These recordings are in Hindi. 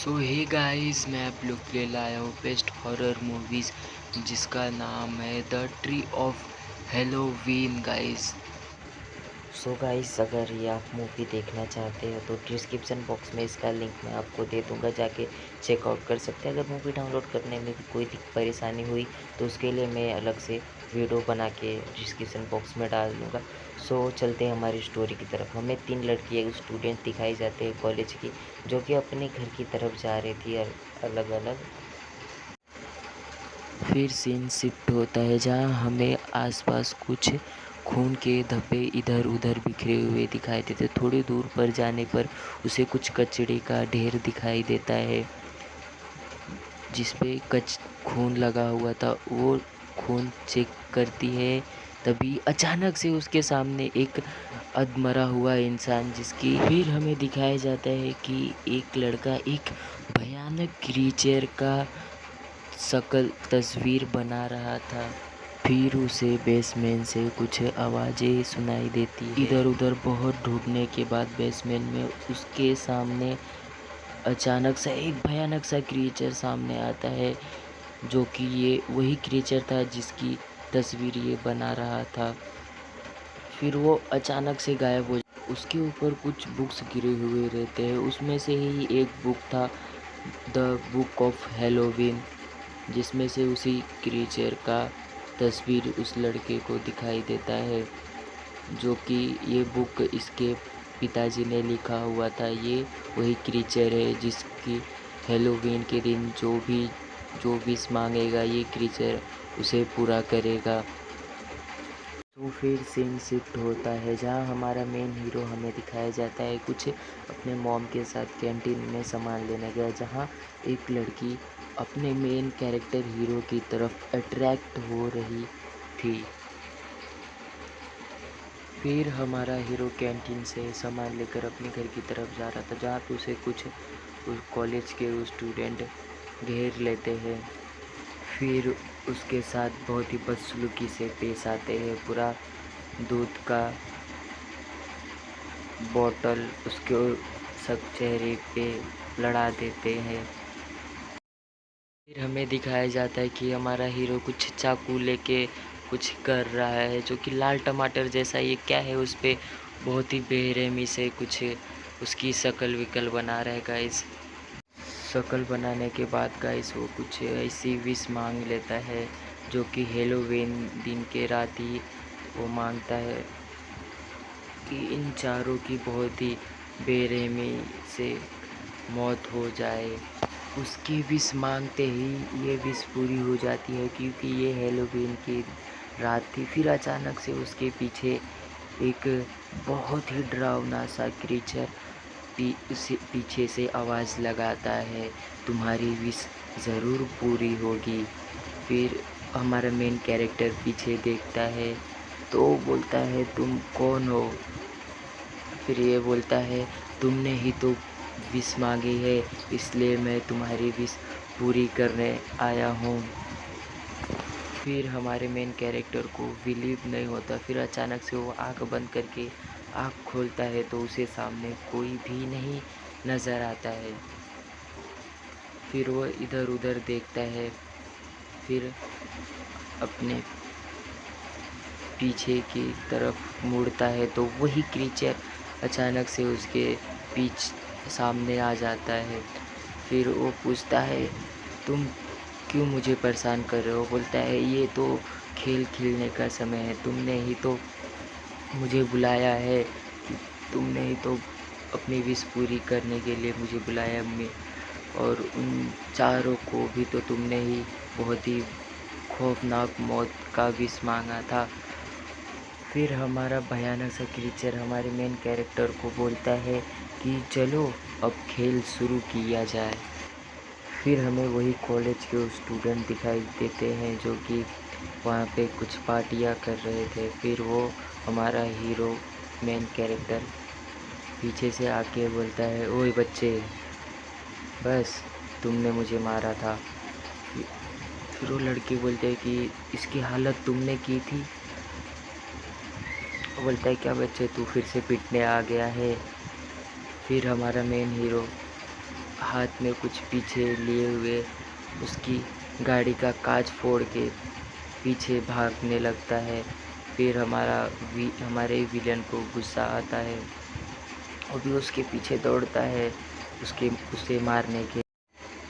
सो हे गाइस, मैं आप लोग के लिए लाया हूँ बेस्ट हॉरर मूवीज़ जिसका नाम है the tree of Halloween guys. So guys, अगर ये आप मूवी देखना चाहते हो तो डिस्क्रिप्शन बॉक्स में इसका लिंक मैं आपको दे दूंगा, जाके चेकआउट कर सकते हैं। अगर मूवी डाउनलोड करने में भी कोई परेशानी हुई तो उसके लिए मैं अलग से वीडियो बना के डिस्क्रिप्शन बॉक्स में डाल दूंगा। सो चलते हैं हमारी स्टोरी की तरफ। हमें 3 लड़की स्टूडेंट दिखाई जाते हैं कॉलेज की, जो कि अपने घर की तरफ जा रही थी अलग अलग। फिर सीन शिफ्ट होता है जहाँ हमें आसपास कुछ खून के धब्बे इधर उधर बिखरे हुए दिखाई देते। थोड़ी दूर पर जाने पर उसे कुछ कचड़े का ढेर दिखाई देता है जिस पे खून लगा हुआ था। वो खून चेक करती है, तभी अचानक से उसके सामने एक अधमरा हुआ इंसान, जिसकी फिर हमें दिखाया जाता है कि एक लड़का एक भयानक क्रीचर का शकल तस्वीर बना रहा था। फिर उसे बेसमेंट से कुछ आवाज़ें सुनाई देती है। इधर उधर बहुत ढूंढने के बाद बेसमेंट में उसके सामने अचानक से एक भयानक सा क्रीचर सामने आता है, जो कि ये वही क्रीचर था जिसकी तस्वीर ये बना रहा था। फिर वो अचानक से गायब हो उसके ऊपर कुछ बुक्स गिरे हुए रहते हैं। उसमें से ही एक बुक था द बुक ऑफ हेलोवीन, जिसमें से उसी क्रीचर का तस्वीर उस लड़के को दिखाई देता है, जो कि ये बुक इसके पिताजी ने लिखा हुआ था। ये वही क्रीचर है जिसकी हेलोवीन के दिन जो विश मांगेगा ये क्रीचर उसे पूरा करेगा। तो फिर सीन शिफ्ट होता है जहाँ हमारा मेन हीरो हमें दिखाया जाता है कुछ अपने मॉम के साथ कैंटीन में सामान लेने गया, जहाँ एक लड़की अपने मेन कैरेक्टर हीरो की तरफ अट्रैक्ट हो रही थी। फिर हमारा हीरो कैंटीन से सामान लेकर अपने घर की तरफ जा रहा था, जहाँ पे उसे कुछ कॉलेज के स्टूडेंट घेर लेते हैं। फिर उसके साथ बहुत ही बदसलूकी से पेश आते हैं। पूरा दूध का बोतल उसके सब चेहरे पे लड़ा देते हैं। फिर हमें दिखाया जाता है कि हमारा हीरो कुछ चाकू लेके कुछ कर रहा है, जो कि लाल टमाटर जैसा। ये क्या है, उस पे बहुत ही बेरहमी से कुछ उसकी शक्ल विकल बना रहा है गाइस। शक्ल बनाने के बाद गाइस वो कुछ ऐसी विश मांग लेता है, जो कि हेलोवीन दिन के रात ही वो मांगता है कि इन चारों की बहुत ही बेरहमी से मौत हो जाए। उसकी विश मांगते ही ये विश पूरी हो जाती है, क्योंकि ये हेलोवीन की रात थी। फिर अचानक से उसके पीछे एक बहुत ही डरावना सा क्रीचर उसे पीछे से आवाज़ लगाता है, तुम्हारी विश ज़रूर पूरी होगी। फिर हमारा मेन कैरेक्टर पीछे देखता है तो बोलता है, तुम कौन हो? फिर ये बोलता है, तुमने ही तो विश मांगी है, इसलिए मैं तुम्हारी विश पूरी करने आया हूँ। फिर हमारे मेन कैरेक्टर को बिलीव नहीं होता। फिर अचानक से वो आँख बंद करके आँख खोलता है तो उसे सामने कोई भी नहीं नज़र आता है। फिर वो इधर उधर देखता है, फिर अपने पीछे की तरफ मुड़ता है तो वही क्रीचर अचानक से उसके सामने आ जाता है। फिर वो पूछता है, तुम क्यों मुझे परेशान कर रहे हो? बोलता है, ये तो खेल खेलने का समय है, तुमने ही तो मुझे बुलाया है, तुमने ही तो अपनी विश पूरी करने के लिए मुझे बुलाया। और उन चारों को भी तो तुमने ही बहुत ही खौफनाक मौत का विश मांगा था। फिर हमारा भयानक सा क्रीचर हमारे मेन कैरेक्टर को बोलता है कि चलो अब खेल शुरू किया जाए। फिर हमें वही कॉलेज के स्टूडेंट दिखाई देते हैं, जो कि वहाँ पे कुछ पार्टियाँ कर रहे थे। फिर वो हमारा हीरो मेन कैरेक्टर पीछे से आके बोलता है, ओए बच्चे, बस तुमने मुझे मारा था। फिर वो लड़के बोलते हैं कि इसकी हालत तुमने की थी। वो बोलता है, क्या बच्चे, तू फिर से पिटने आ गया है? फिर हमारा मेन हीरो हाथ में कुछ पीछे लिए हुए उसकी गाड़ी का कांच फोड़ के पीछे भागने लगता है। फिर हमारे विलन को गुस्सा आता है, वो भी उसके पीछे दौड़ता है उसे मारने के।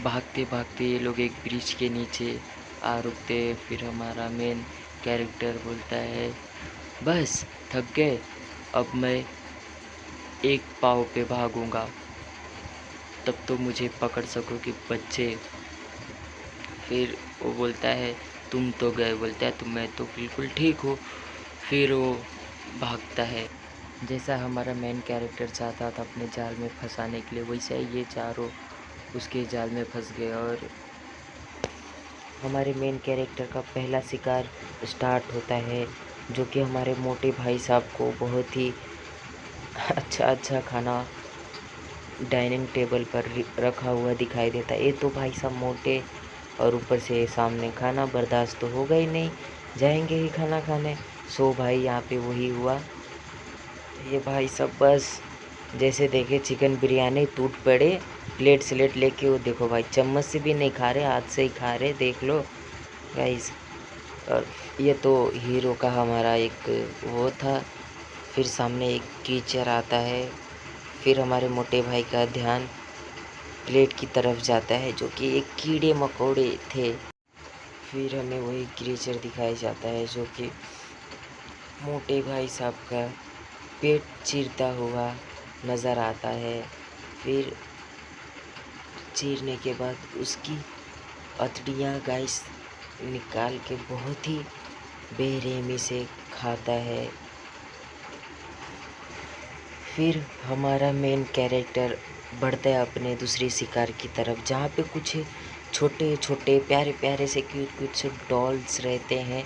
भागते भागते ये लोग एक ब्रिज के नीचे आ रुकते हैं। फिर हमारा मेन कैरेक्टर बोलता है, बस थक गए, अब मैं एक पाँव पे भागूंगा, तब तो मुझे पकड़ सकोगे बच्चे। फिर वो बोलता है, तुम तो गए, बोलता है, तुम मैं तो बिल्कुल ठीक हूँ। फिर वो भागता है। जैसा हमारा मेन कैरेक्टर चाहता था अपने जाल में फंसाने के लिए, वैसा ही ये चारों उसके जाल में फंस गए और हमारे मेन कैरेक्टर का पहला शिकार स्टार्ट होता है, जो कि हमारे मोटे भाई साहब को बहुत ही अच्छा खाना डाइनिंग टेबल पर रखा हुआ दिखाई देता है। ये तो भाई साहब मोटे और ऊपर से सामने खाना बर्दाश्त तो होगा ही नहीं, जाएंगे ही खाना खाने। सो भाई यहाँ पे वही हुआ। ये भाई सब बस जैसे देखे चिकन बिरयानी टूट पड़े, प्लेट स्लेट लेके, वो देखो भाई चम्मच से भी नहीं खा रहे, हाथ से ही खा रहे, देख लो गाइस। और ये तो हीरो का हमारा एक वो था। फिर सामने एक टीचर आता है। फिर हमारे मोटे भाई का ध्यान प्लेट की तरफ जाता है, जो कि एक कीड़े मकोड़े थे। फिर हमें वही क्रीचर दिखाया जाता है, जो कि मोटे भाई साहब का पेट चीरता हुआ नज़र आता है। फिर चीरने के बाद उसकी अतड़ियाँ गाइस निकाल के बहुत ही बेरहमी से खाता है। फिर हमारा मेन कैरेक्टर बढ़ता है अपने दूसरे शिकार की तरफ, जहाँ पे कुछ छोटे छोटे प्यारे प्यारे से कुछ डॉल्स रहते हैं,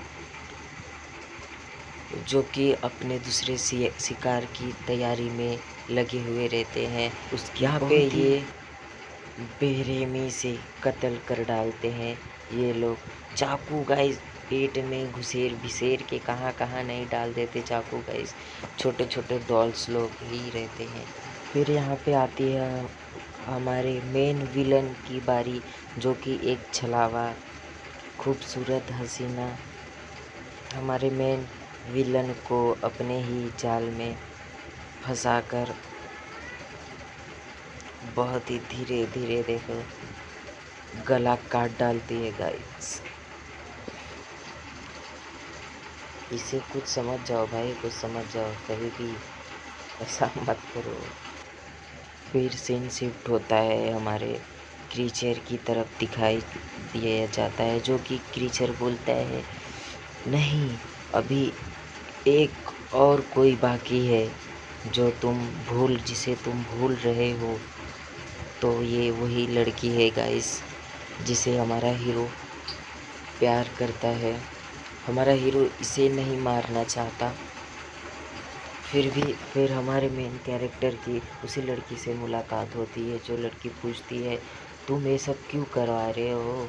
जो कि अपने दूसरे शिकार की तैयारी में लगे हुए रहते हैं। उस यहाँ पे ये बेरहमी से कत्ल कर डालते हैं। ये लोग चाकू गाइस पेट में घुसेर भिसेर के कहाँ कहाँ नहीं डाल देते चाकू गाइस, छोटे छोटे डॉल्स लोग ही रहते हैं। फिर यहाँ पे आती है हमारे मेन विलन की बारी, जो कि एक छलावा खूबसूरत हसीना हमारे मेन विलन को अपने ही जाल में फंसाकर बहुत ही धीरे धीरे देखो गला काट डालती है गाइस। इसे कुछ समझ जाओ भाई, कुछ समझ जाओ, कभी भी ऐसा मत करो। फिर सीन शिफ्ट होता है, हमारे क्रीचर की तरफ दिखाई दिया जाता है, जो कि क्रीचर बोलता है, नहीं अभी एक और कोई बाकी है जिसे तुम भूल रहे हो। तो ये वही लड़की है गाइस, जिसे हमारा हीरो प्यार करता है। हमारा हीरो इसे नहीं मारना चाहता। फिर हमारे मेन कैरेक्टर की उसी लड़की से मुलाकात होती है, जो लड़की पूछती है, तुम ये सब क्यों करवा रहे हो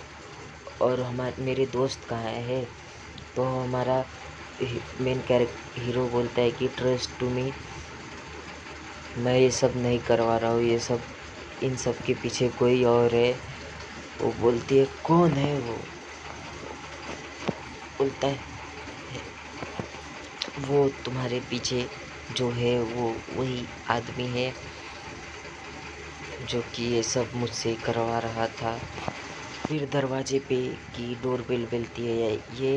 और मेरे दोस्त कहाँ है। तो हमारा मेन कैरेक्टर हीरो बोलता है कि ट्रस्ट टू मी, मैं ये सब नहीं करवा रहा हूँ, ये सब इन सब के पीछे कोई और है। वो बोलती है, कौन है वो। बोलता है, वो तुम्हारे पीछे जो है वो वही आदमी है जो कि ये सब मुझसे करवा रहा था। फिर दरवाजे पे की डोरबेल बजती है, ये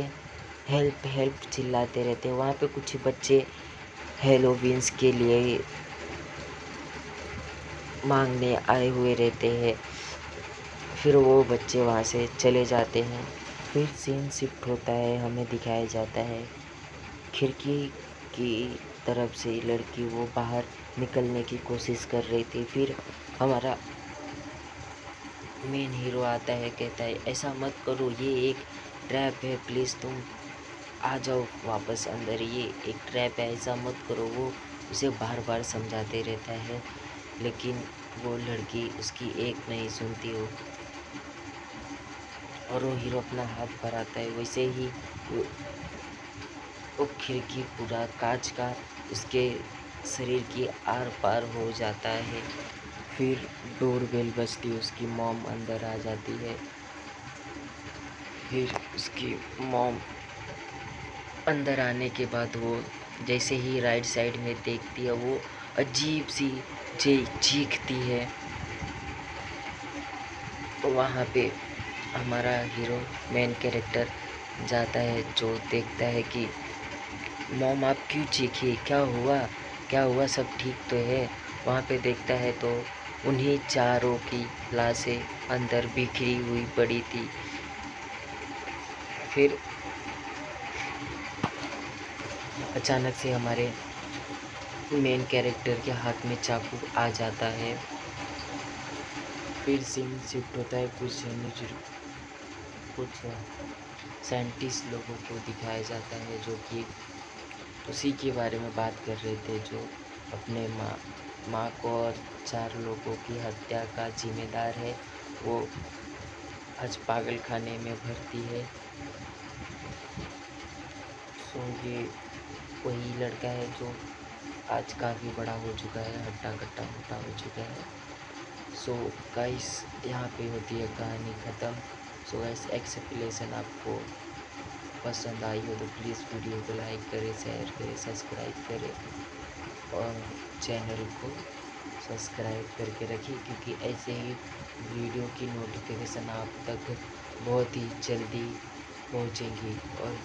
हेल्प हेल्प चिल्लाते रहते हैं। वहाँ पे कुछ बच्चे हेलोवीन्स के लिए मांगने आए हुए रहते हैं। फिर वो बच्चे वहाँ से चले जाते हैं। फिर सीन शिफ्ट होता है, हमें दिखाया जाता है खिड़की की तरफ से लड़की वो बाहर निकलने की कोशिश कर रही थी। फिर हमारा मेन हीरो आता है, कहता है, ऐसा मत करो, ये एक ट्रैप है, प्लीज़ तुम आ जाओ वापस अंदर, ये एक ट्रैप है, ऐसा मत करो। वो उसे बार बार समझाते रहता है, लेकिन वो लड़की उसकी एक नहीं सुनती हो और वो हीरो अपना हाथ बढ़ाता है। वैसे ही वो खिड़की पूरा कांच का उसके शरीर की आर पार हो जाता है। फिर डोरबेल बजती है, उसकी मॉम अंदर आ जाती है। फिर उसकी मॉम अंदर आने के बाद वो जैसे ही राइट साइड में देखती है, वो अजीब सी चीखती है। तो वहाँ पे हमारा हीरो मेन कैरेक्टर जाता है, जो देखता है कि मॉम आप क्यों चीखी, क्या हुआ, सब ठीक तो है। वहाँ पे देखता है तो उन्हीं चारों की लाशें अंदर बिखरी हुई पड़ी थी। फिर अचानक से हमारे मेन कैरेक्टर के हाथ में चाकू आ जाता है। फिर सीन शिफ्ट होता है, कुछ साइंटिस्ट लोगों को दिखाया जाता है, जो कि उसी के बारे में बात कर रहे थे, जो अपने माँ को और 4 लोगों की हत्या का जिम्मेदार है। वो आज पागल खाने में भर्ती है। सो ये वही लड़का है जो आज काफ़ी बड़ा हो चुका है, हट्टा कट्टा मोटा हो चुका है। सो गाइस, यहाँ पे होती है कहानी ख़त्म। सो गाइस, एक्सप्लेनेशन आपको पसंद आई हो तो प्लीज़ वीडियो को लाइक करें, शेयर करें, सब्सक्राइब करें और चैनल को सब्सक्राइब करके रखिए, क्योंकि ऐसे ही वीडियो की नोटिफिकेशन आप तक बहुत ही जल्दी पहुँचेंगी। और